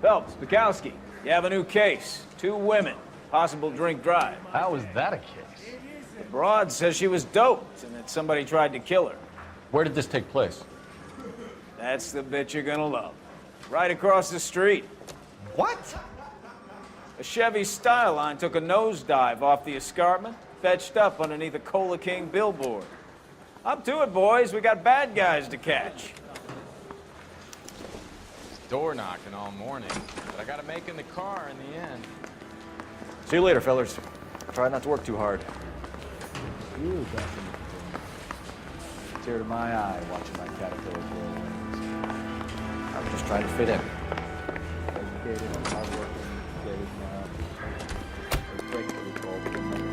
Phelps, Bukowski, you have a new case. 2 women, possible drink drive. How is that a case? The broad says she was doped and that somebody tried to kill her. Where did this take place? That's the bit you're gonna love. Right across the street. What? A Chevy Styline took a nosedive off the escarpment, fetched up underneath a Cola King billboard. Up to it, boys. We got bad guys to catch. Door knocking all morning, but I gotta make in the car in the end. See you later, fellas. Try not to work too hard. You got some tear to my eye watching my caterpillar grow wings. I'm just trying to fit in. Educated and hardworking, days now. We're breaking the goal to another.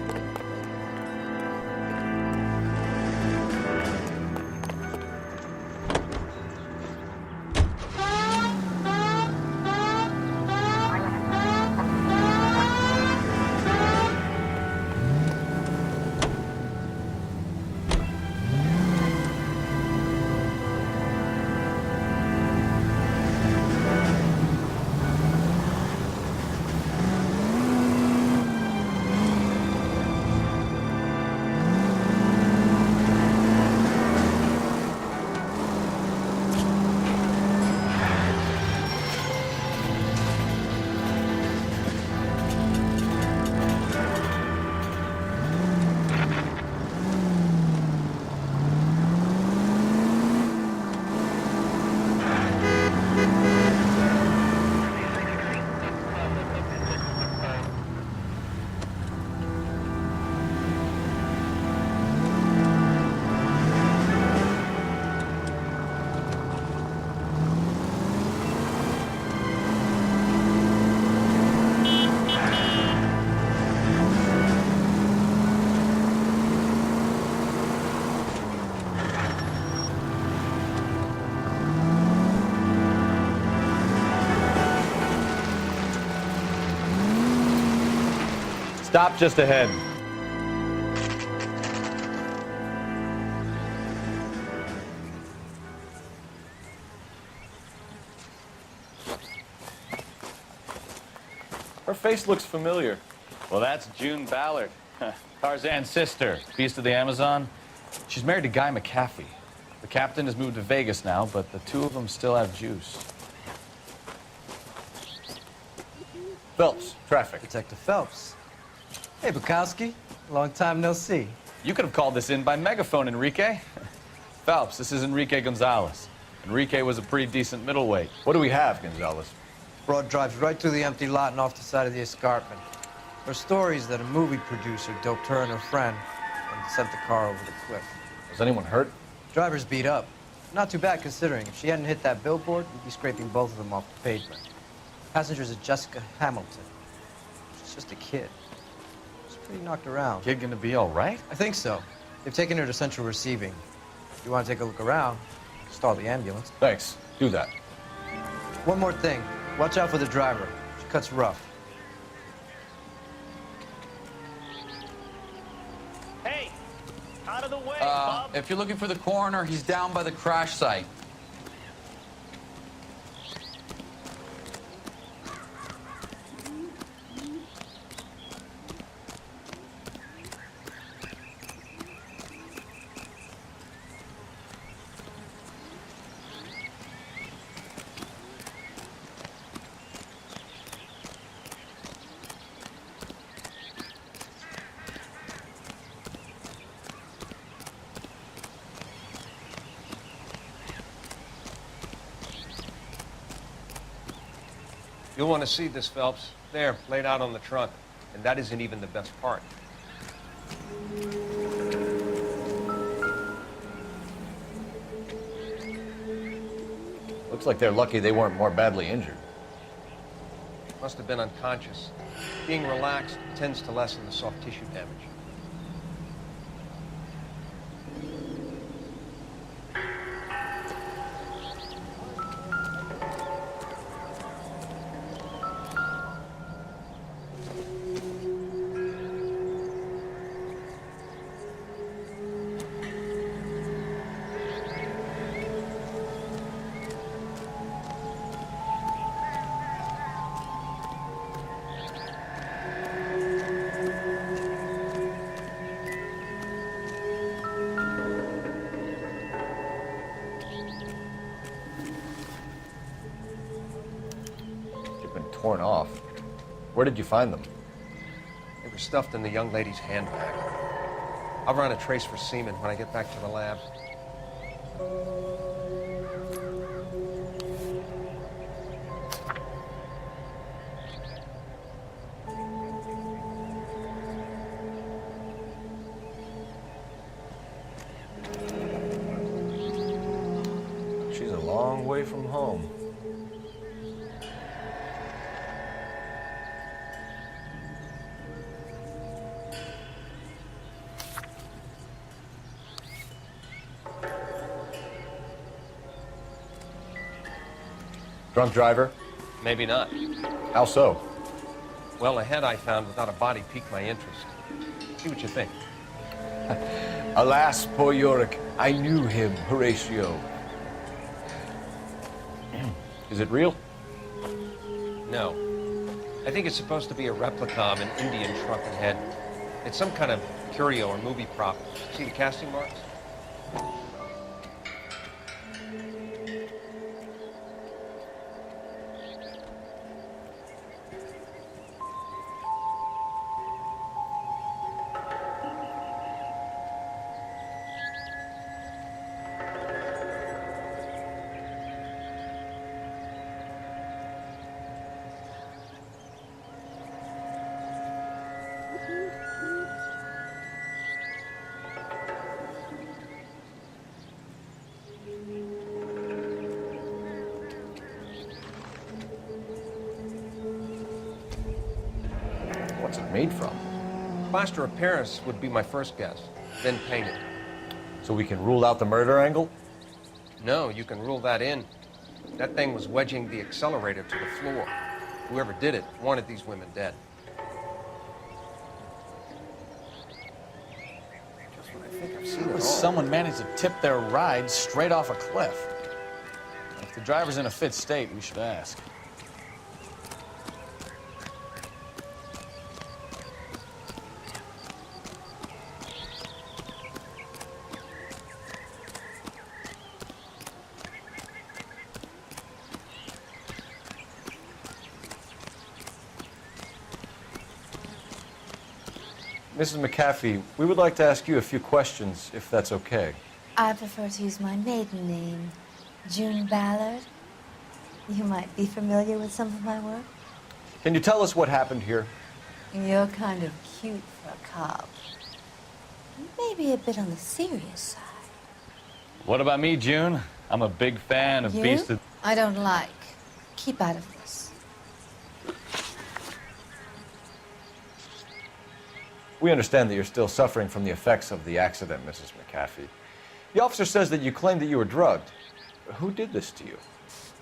Stop just ahead. Her face looks familiar. Well, that's June Ballard, Tarzan's sister, beast of the Amazon. She's married to Guy McAfee. The captain has moved to Vegas now, but the 2 of them still have juice. Phelps, traffic. Detective Phelps. Hey, Bukowski. Long time no see. You could have called this in by megaphone, Enrique. Phelps, this is Enrique Gonzalez. Enrique was a pretty decent middleweight. What do we have, Gonzalez? Broad drives right through the empty lot and off the side of the escarpment. There are stories that a movie producer doped her and her friend and sent the car over the cliff. Was anyone hurt? Driver's beat up. Not too bad considering. If she hadn't hit that billboard, we'd be scraping both of them off the pavement. Passenger's a Jessica Hamilton. She's just a kid. She's pretty knocked around. Kid gonna be all right? I think so. They've taken her to central receiving. If you want to take a look around, stall the ambulance. Thanks. Do that. One more thing. Watch out for the driver. She cuts rough. Hey, out of the way, Bob. If you're looking for the coroner, he's down by the crash site. You'll want to see this, Phelps. There, laid out on the trunk. And that isn't even the best part. Looks like they're lucky they weren't more badly injured. Must have been unconscious. Being relaxed tends to lessen the soft tissue damage. torn off. Where did you find them? They were stuffed in the young lady's handbag. I'll run a trace for semen when I get back to the lab. She's a long way from home. Drunk driver? Maybe not. How so? Well, a head I found without a body piqued my interest. See what you think. Alas, poor Yorick, I knew him, Horatio. Is it real? No. I think it's supposed to be a replica of an Indian shrunken head. It's some kind of curio or movie prop. See the casting marks? What's it made from? Plaster of Paris would be my first guess, then painted. So we can rule out the murder angle? No, you can rule that in. That thing was wedging the accelerator to the floor. Whoever did it wanted these women dead. Just when I think I've seen it all. Someone managed to tip their ride straight off a cliff. If the driver's in a fit state, we should ask. Mrs. McAfee, we would like to ask you a few questions, if that's okay. I prefer to use my maiden name, June Ballard. You might be familiar with some of my work. Can you tell us what happened here? You're kind of cute for a cop. Maybe a bit on the serious side. What about me, June? I'm a big fan of You? Beast of... I don't like. Keep out of this. We understand that you're still suffering from the effects of the accident, Mrs. McAfee. The officer says that you claimed that you were drugged. Who did this to you?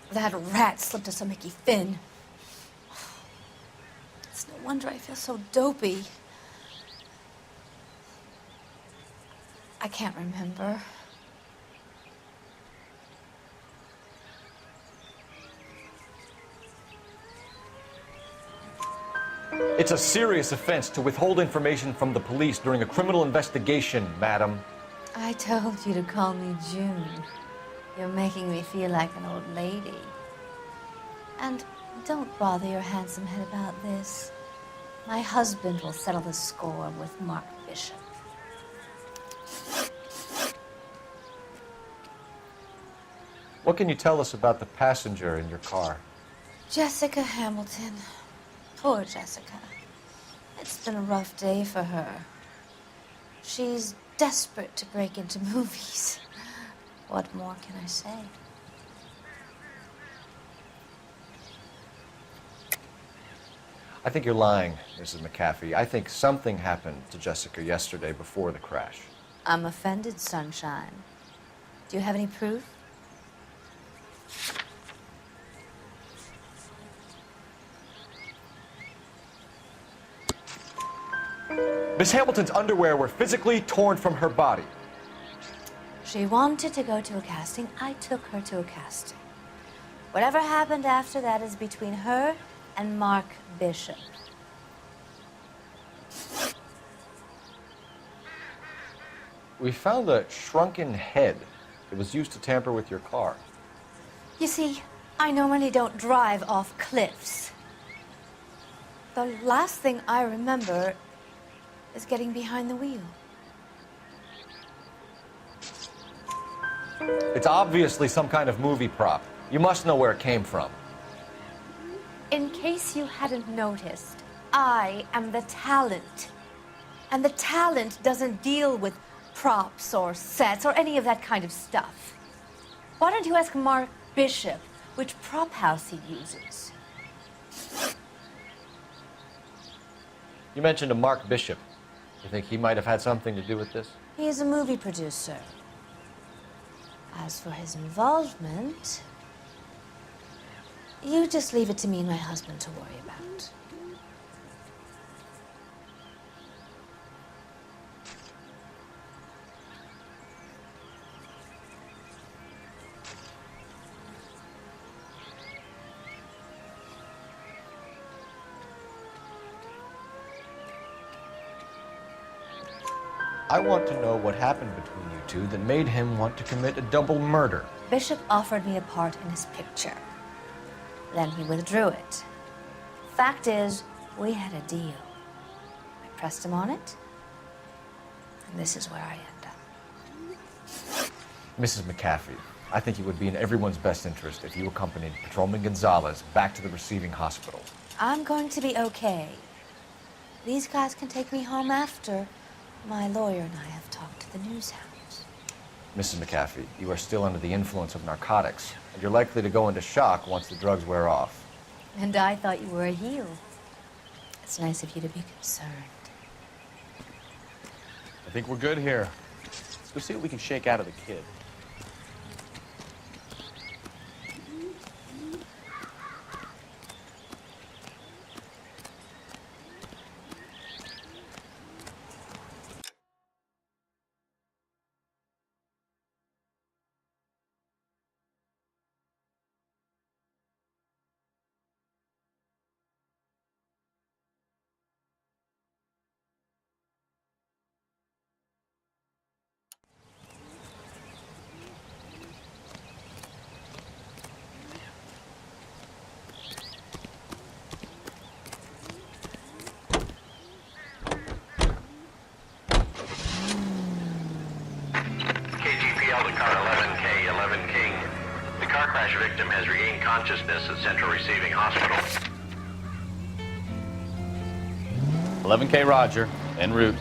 That rat slipped us a Mickey Finn. It's no wonder I feel so dopey. I can't remember. It's a serious offense to withhold information from the police during a criminal investigation, madam. I told you to call me June. You're making me feel like an old lady. And don't bother your handsome head about this. My husband will settle the score with Mark Bishop. What can you tell us about the passenger in your car? Jessica Hamilton. Poor Jessica. It's been a rough day for her. She's desperate to break into movies. What more can I say? I think you're lying, Mrs. McAfee. I think something happened to Jessica yesterday before the crash. I'm offended, Sunshine. Do you have any proof? Miss Hamilton's underwear were physically torn from her body. She wanted to go to a casting. I took her to a casting. Whatever happened after that is between her and Mark Bishop. We found a shrunken head that was used to tamper with your car. You see, I normally don't drive off cliffs. The last thing I remember is getting behind the wheel. It's obviously some kind of movie prop. You must know where it came from. In case you hadn't noticed, I am the talent. And the talent doesn't deal with props or sets or any of that kind of stuff. Why don't you ask Mark Bishop which prop house he uses? You mentioned a Mark Bishop. You think he might have had something to do with this? He is a movie producer. As for his involvement, you just leave it to me and my husband to worry about. I want to know what happened between you two that made him want to commit a double murder. Bishop offered me a part in his picture. Then he withdrew it. Fact is, we had a deal. I pressed him on it, and this is where I end up. Mrs. McAfee, I think it would be in everyone's best interest if you accompanied Patrolman Gonzalez back to the receiving hospital. I'm going to be okay. These guys can take me home after. My lawyer and I have talked to the news hounds. Mrs. McAfee, you are still under the influence of narcotics, and you're likely to go into shock once the drugs wear off. And I thought you were a heel. It's nice of you to be concerned. I think we're good here. Let's go see what we can shake out of the kid. KGPL to car 11K, 11 King. The car crash victim has regained consciousness at Central Receiving Hospital. 11K Roger, en route.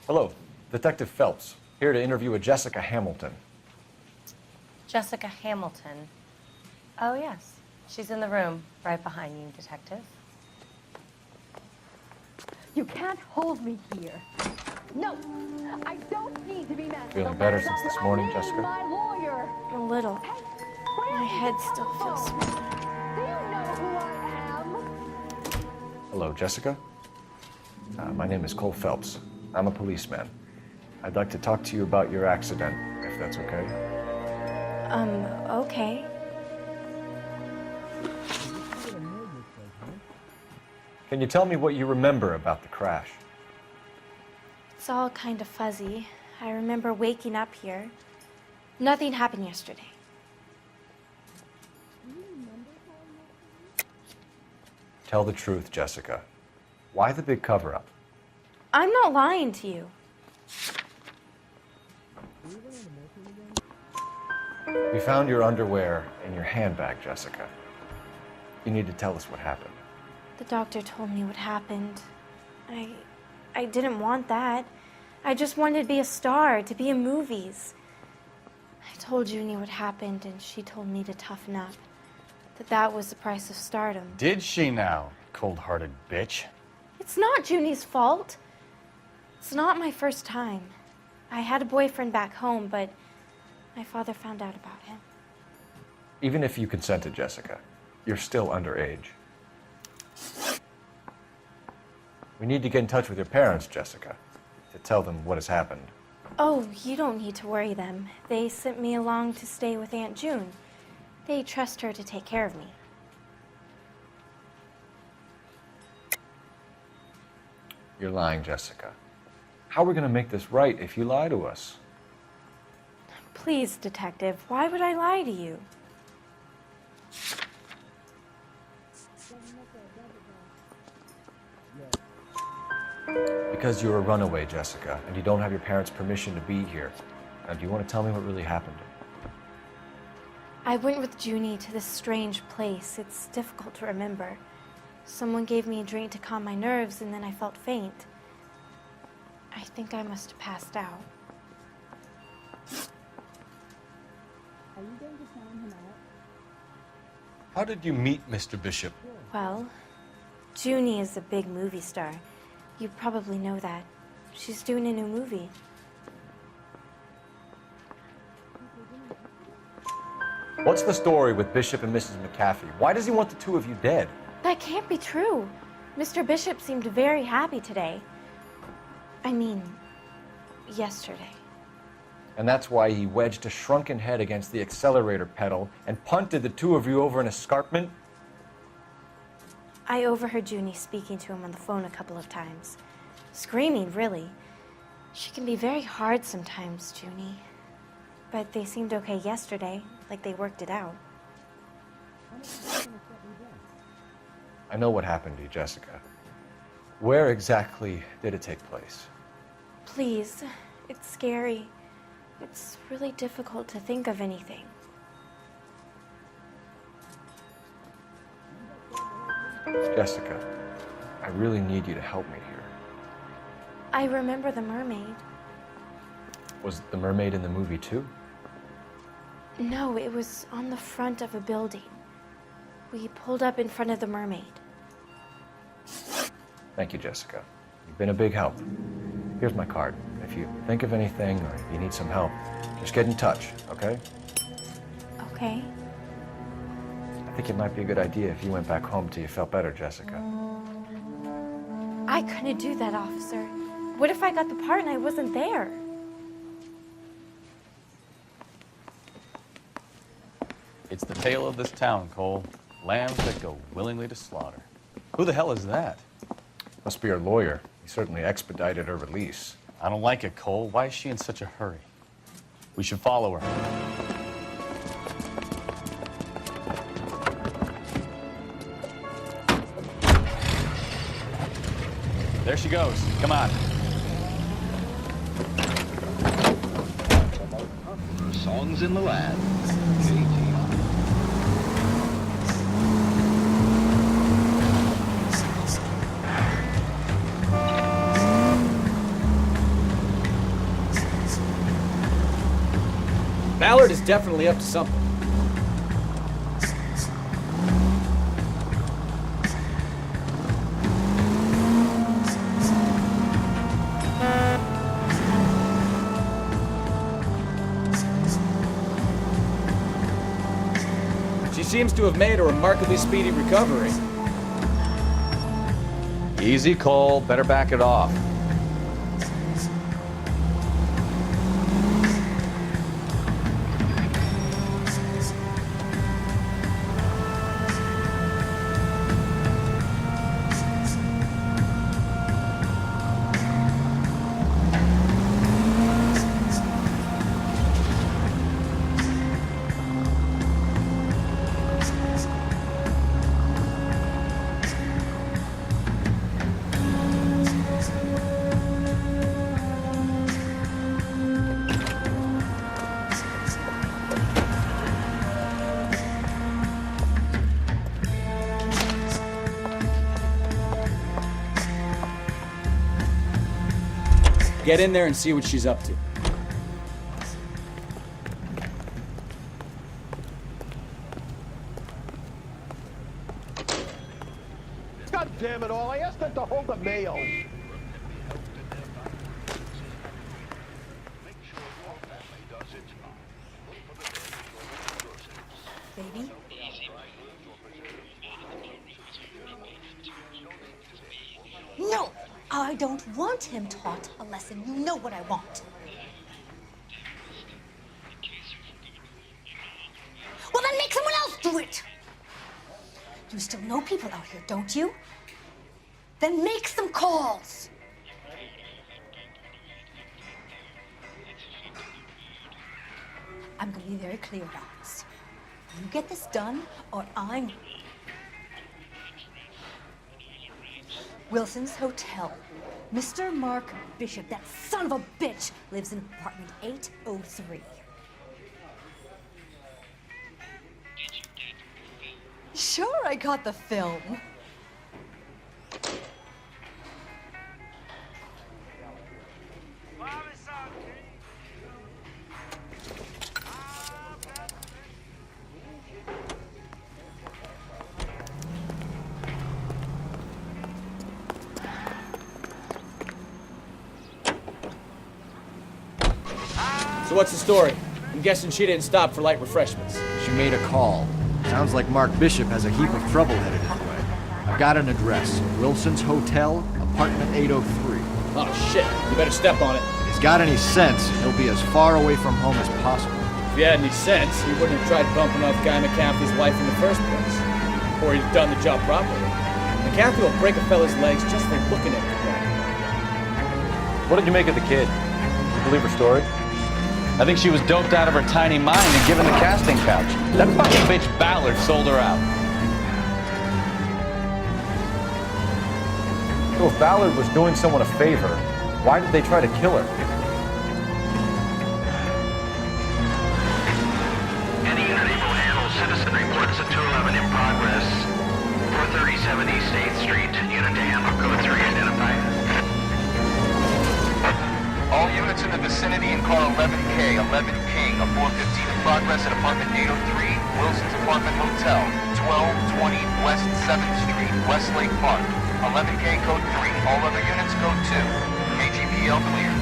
Hello, Detective Phelps, here to interview a Jessica Hamilton. Jessica Hamilton. Oh, yes. She's in the room, right behind you, Detective. You can't hold me here. No, I don't need to be mad. Feeling better since this morning, Jessica? My lawyer. A little. My head still feels small. Do you know who I am? Hello, Jessica. My name is Cole Phelps. I'm a policeman. I'd like to talk to you about your accident, if that's okay. Okay. Can you tell me what you remember about the crash? It's all kind of fuzzy. I remember waking up here. Nothing happened yesterday. Tell the truth, Jessica. Why the big cover-up? I'm not lying to you. We found your underwear in your handbag, Jessica. You need to tell us what happened. The doctor told me what happened. I didn't want that. I just wanted to be a star, to be in movies. I told Junie what happened, and she told me to toughen up. That was the price of stardom. Did she now, cold-hearted bitch? It's not Junie's fault. It's not my first time. I had a boyfriend back home, but my father found out about him. Even if you consented, Jessica, you're still underage. We need to get in touch with your parents, Jessica, to tell them what has happened. Oh, you don't need to worry them. They sent me along to stay with Aunt June. They trust her to take care of me. You're lying, Jessica. How are we going to make this right if you lie to us? Please, Detective, why would I lie to you? Because you're a runaway, Jessica, and you don't have your parents' permission to be here. Now, do you want to tell me what really happened? I went with Junie to this strange place. It's difficult to remember. Someone gave me a drink to calm my nerves, and then I felt faint. I think I must have passed out. Are you going to sound him out? How did you meet Mr. Bishop? Well, Junie is a big movie star. You probably know that. She's doing a new movie. What's the story with Bishop and Mrs. McAfee? Why does he want the two of you dead? That can't be true. Mr. Bishop seemed very happy today. I mean, yesterday. And that's why he wedged a shrunken head against the accelerator pedal and punted the two of you over an escarpment? I overheard Junie speaking to him on the phone a couple of times. Screaming, really. She can be very hard sometimes, Junie. But they seemed okay yesterday, like they worked it out. I know what happened to you, Jessica. Where exactly did it take place? Please, it's scary. It's really difficult to think of anything. Jessica, I really need you to help me here. I remember the mermaid. Was the mermaid in the movie too? No, it was on the front of a building. We pulled up in front of the mermaid. Thank you, Jessica. You've been a big help. Here's my card. If you think of anything or you need some help, just get in touch, okay? Okay. I think it might be a good idea if you went back home till you felt better, Jessica. I couldn't do that, officer. What if I got the part and I wasn't there? It's the tale of this town, Cole. Lambs that go willingly to slaughter. Who the hell is that? Must be her lawyer. He certainly expedited her release. I don't like it, Cole. Why is she in such a hurry? We should follow her. There she goes. Come on. Songs in the Land. Ballard is definitely up to something. She seems to have made a remarkably speedy recovery. Easy, Cole. Better back it off. Get in there and see what she's up to. God damn it all, I asked them to hold the mail. Baby? No! I don't want him taught a lesson. You know what I want. Well, then make someone else do it! You still know people out here, don't you? Then make some calls! I'm gonna be very clear about this. You get this done, or I'm... Wilson's Hotel. Mr. Mark Bishop, that son of a bitch, lives in apartment 803. Sure, I got the film. So what's the story? I'm guessing she didn't stop for light refreshments. She made a call. Sounds like Mark Bishop has a heap of trouble headed his way. I've got an address. Wilson's Hotel, apartment 803. Oh, shit. You better step on it. If he's got any sense, he'll be as far away from home as possible. If he had any sense, he wouldn't have tried bumping off Guy McCaffrey's wife in the first place. Or he'd done the job properly. McCaffrey will break a fella's legs just for looking at the guy. What did you make of the kid? Did you believe her story? I think she was doped out of her tiny mind and given the casting couch. That fucking bitch Ballard sold her out. So if Ballard was doing someone a favor, why did they try to kill her? Any unit able to handle citizen reports at 211 in progress. 437 East 8th Street. Unit to handle code 3 identified. All units in the vicinity in car 11K, 11 King, a 415 in progress at apartment 803, Wilson's Apartment Hotel, 1220 West 7th Street, Westlake Park. 11K code 3, all other units code 2. KGPL clear.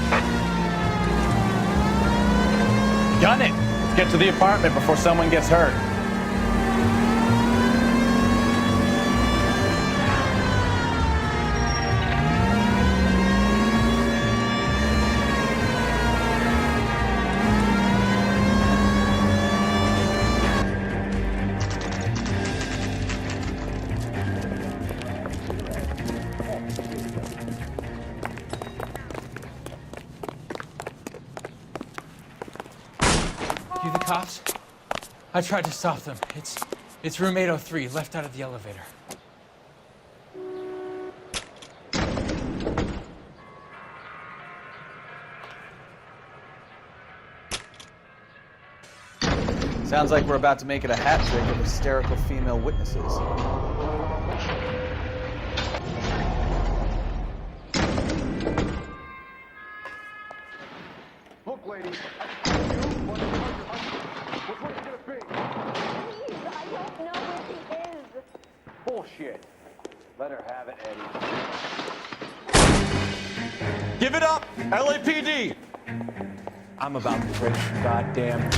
Gun it! Let's get to the apartment before someone gets hurt. You the cops? I tried to stop them. It's room 803, left out of the elevator. Sounds like we're about to make it a hat trick of hysterical female witnesses. Look, lady, Bullshit. Let her have it, Eddie. Give it up, LAPD! I'm about to break your goddamn...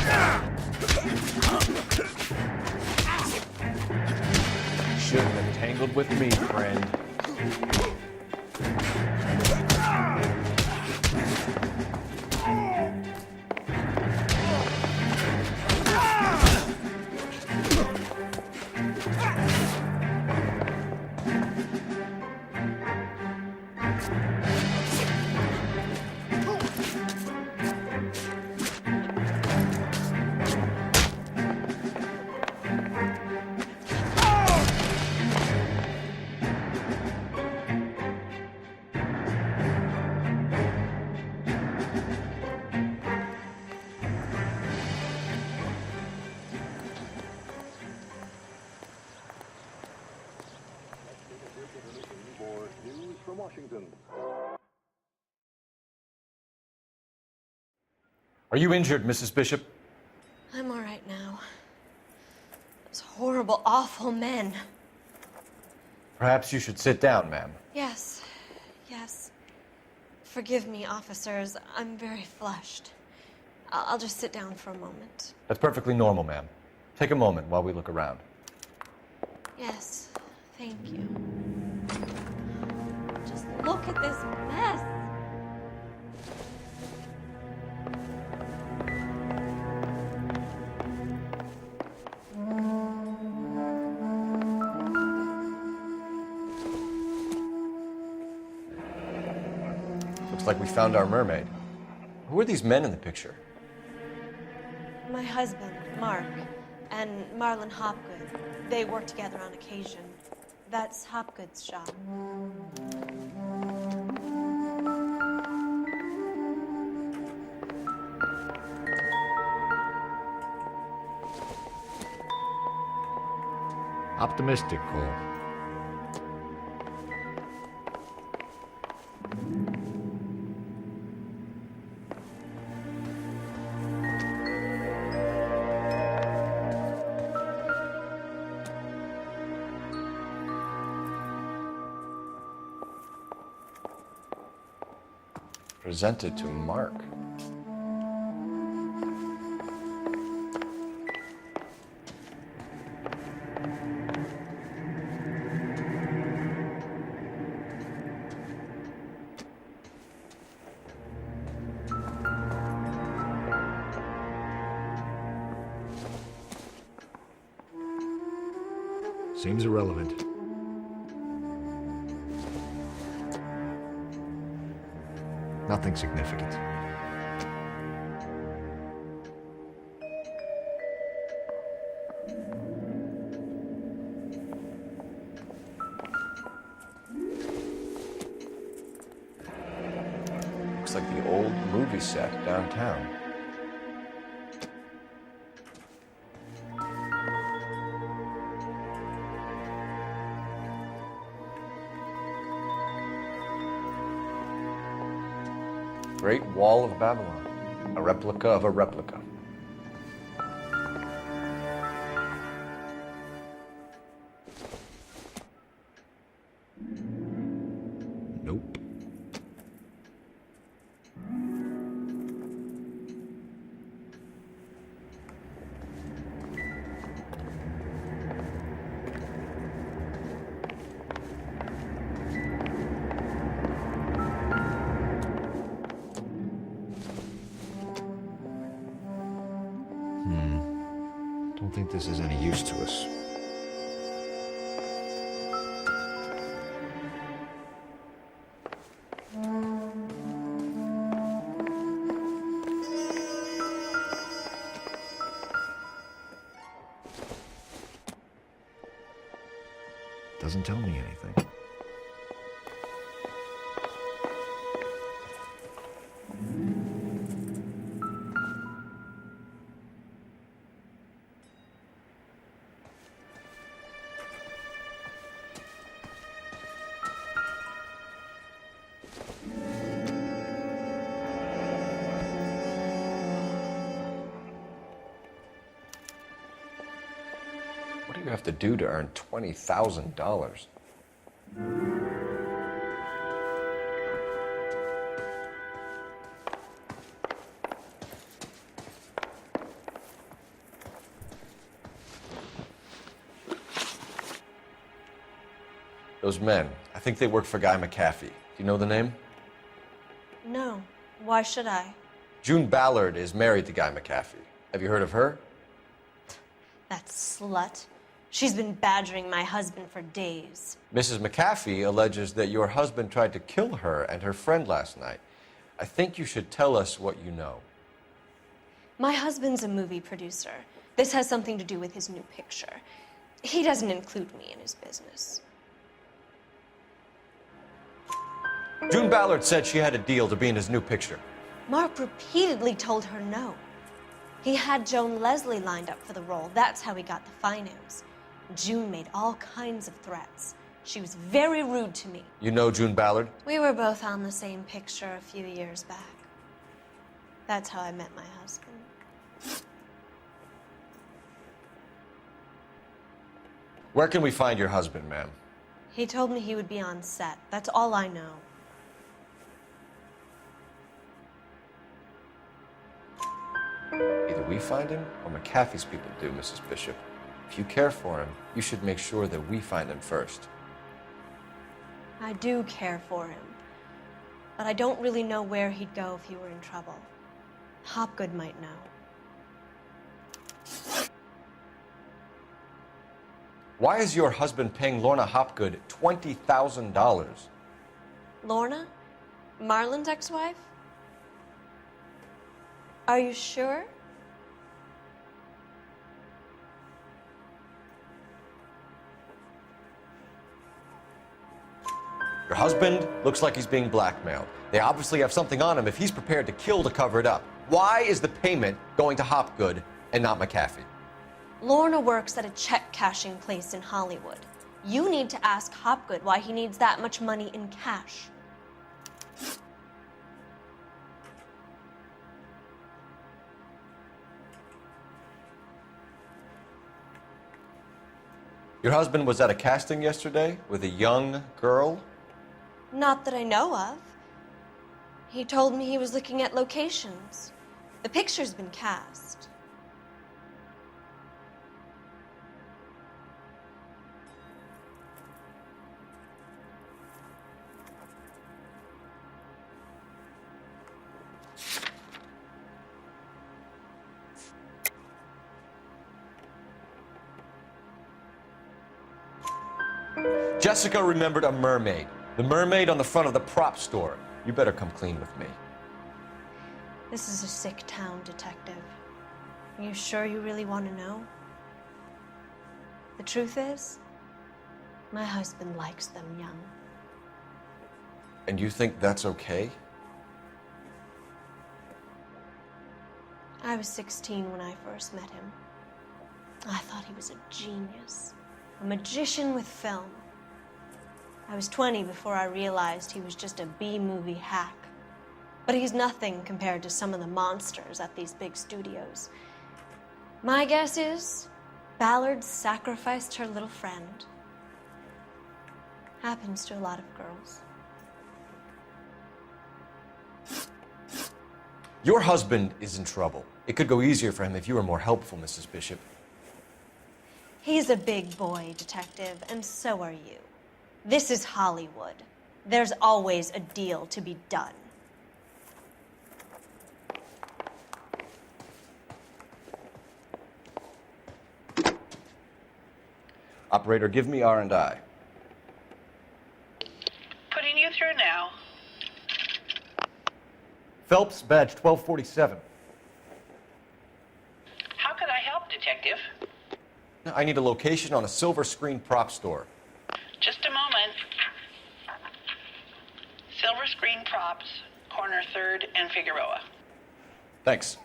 Shouldn't have tangled with me, friend. Are you injured, Mrs. Bishop? I'm all right now. Those horrible, awful men. Perhaps you should sit down, ma'am. Yes, yes. Forgive me, officers. I'm very flushed. I'll just sit down for a moment. That's perfectly normal, ma'am. Take a moment while we look around. Yes, thank you. Just look at this mess. Looks like we found our mermaid. Who are these men in the picture? My husband, Mark, and Marlon Hopgood. They work together on occasion. That's Hopgood's shop. Optimistic, Cole. Presented to Mark. Seems irrelevant. Nothing significant. Looks like the old movie set downtown. Great Wall of Babylon, a replica of a replica. Nope. Don't think this is any use to us. Doesn't tell me anything. What do you have to do to earn $20,000? Those men, I think they work for Guy McAfee. Do you know the name? No. Why should I? June Ballard is married to Guy McAfee. Have you heard of her? That slut. She's been badgering my husband for days. Mrs. McAfee alleges that your husband tried to kill her and her friend last night. I think you should tell us what you know. My husband's a movie producer. This has something to do with his new picture. He doesn't include me in his business. June Ballard said she had a deal to be in his new picture. Mark repeatedly told her no. He had Joan Leslie lined up for the role. That's how he got the finance. June made all kinds of threats. She was very rude to me. You know June Ballard? We were both on the same picture a few years back. That's how I met my husband. Where can we find your husband, ma'am? He told me he would be on set. That's all I know. Either we find him or McAfee's people do, Mrs. Bishop. If you care for him, you should make sure that we find him first. I do care for him. But I don't really know where he'd go if he were in trouble. Hopgood might know. Why is your husband paying Lorna Hopgood $20,000? Lorna? Marlon's ex-wife? Are you sure? Your husband looks like he's being blackmailed. They obviously have something on him if he's prepared to kill to cover it up. Why is the payment going to Hopgood and not McAfee? Lorna works at a check-cashing place in Hollywood. You need to ask Hopgood why he needs that much money in cash. Your husband was at a casting yesterday with a young girl? Not that I know of. He told me he was looking at locations. The picture's been cast. Jessica remembered a mermaid. The mermaid on the front of the prop store. You better come clean with me. This is a sick town, Detective. Are you sure you really want to know? The truth is, my husband likes them young. And you think that's okay? I was 16 when I first met him. I thought he was a genius, a magician with film. I was 20 before I realized he was just a B-movie hack. But he's nothing compared to some of the monsters at these big studios. My guess is Ballard sacrificed her little friend. Happens to a lot of girls. Your husband is in trouble. It could go easier for him if you were more helpful, Mrs. Bishop. He's a big boy, Detective, and so are you. This is Hollywood. There's always a deal to be done. Operator, give me R&I. Putting you through now. Phelps, badge 1247. How can I help, Detective? I need a location on a silver screen prop store. Just a moment. Silver Screen Props, corner 3rd and Figueroa. Thanks.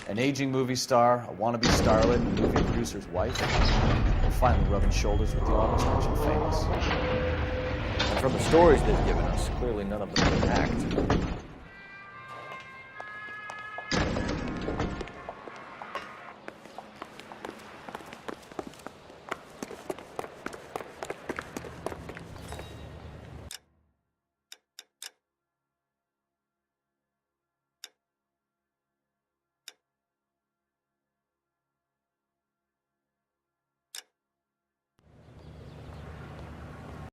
An aging movie star, a wannabe starlet, a movie producer's wife. They're finally rubbing shoulders with the almost rich and famous. And from the stories they've given us, clearly none of them can act.